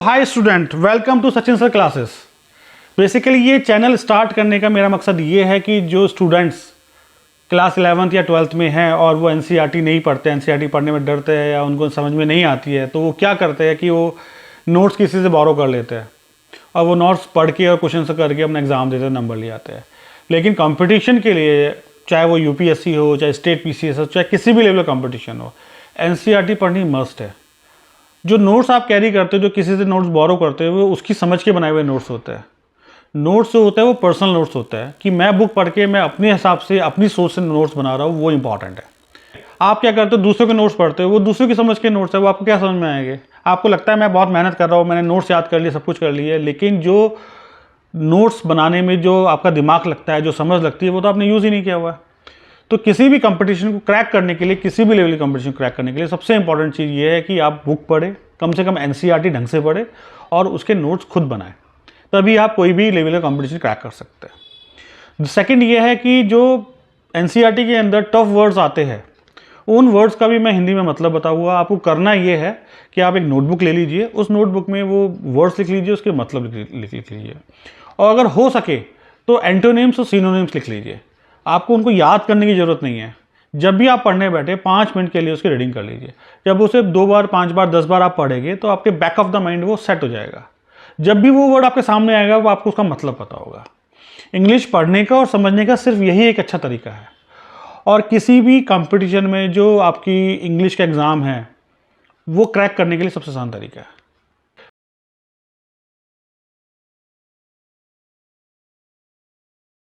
Hi student, welcome to Sachin sir classes. Basically ये channel start करने का मेरा मकसद ये है कि जो स्टूडेंट्स क्लास 11th या 12th में हैं और वो एनसीईआरटी नहीं पढ़ते, एनसीईआरटी पढ़ने में डरते हैं या उनको समझ में नहीं आती है, तो वो क्या करते हैं कि वो नोट्स किसी से बोरो कर लेते हैं और वो नोट्स पढ़ के और क्वेश्चन से करके अपना एग्ज़ाम देते हैं, नंबर ले आते हैं। लेकिन कंपटीशन के लिए, चाहे वो यूपीएससी हो, चाहे स्टेट पीसीएस हो, चाहे किसी भी लेवल का कंपटीशन हो, एनसीईआरटी पढ़नी मस्ट है। जो नोट्स आप कैरी करते हो, जो किसी से नोट्स बोरो करते हो, वो उसकी समझ के बनाए हुए नोट्स होते हैं। नोट्स जो होता है वो पर्सनल नोट्स होता है कि मैं बुक पढ़ के मैं अपने हिसाब से, अपनी सोच से नोट्स बना रहा हूँ, वो इंपॉर्टेंट है। आप क्या करते हो, दूसरों के नोट्स पढ़ते हो, वो दूसरों की समझ के नोट्स है, वो आपको क्या समझ में आएंगे? आपको लगता है मैं बहुत मेहनत कर रहा हूँ, मैंने नोट्स याद कर लिए, सब कुछ कर लिया है, लेकिन जो नोट्स बनाने में जो आपका दिमाग लगता है, जो समझ लगती है, वो तो आपने यूज़ ही नहीं किया हुआ है। तो किसी भी कंपटीशन को क्रैक करने के लिए, किसी भी लेवल की कंपटीशन क्रैक करने के लिए सबसे इंपॉर्टेंट चीज़ ये है कि आप बुक पढ़े, कम से कम एनसीईआरटी ढंग से पढ़े और उसके नोट्स खुद बनाएं, तभी आप कोई भी लेवल का कंपटीशन क्रैक कर सकते हैं। सेकंड ये है कि जो एनसीईआरटी के अंदर टफ वर्ड्स आते हैं, उन वर्ड्स का भी मैं हिंदी में मतलब बताऊंगा। आपको करना ये है कि आप एक नोटबुक ले लीजिए, उस नोटबुक में वो वर्ड्स लिख लीजिए, उसके मतलब लिख लीजिए, और अगर हो सके तो एंटोनिम्स और सिनोनिम्स लिख लीजिए। आपको उनको याद करने की ज़रूरत नहीं है। जब भी आप पढ़ने बैठे 5 मिनट के लिए उसकी रीडिंग कर लीजिए। जब उसे 2 बार, 5 बार, 10 बार आप पढ़ेंगे तो आपके बैक ऑफ द माइंड वो सेट हो जाएगा। जब भी वो वर्ड आपके सामने आएगा, वो आपको उसका मतलब पता होगा। इंग्लिश पढ़ने का और समझने का सिर्फ यही एक अच्छा तरीका है। और किसी भी कंपटीशन में जो आपकी इंग्लिश का एग्ज़ाम है, वो क्रैक करने के लिए सबसे आसान तरीका है।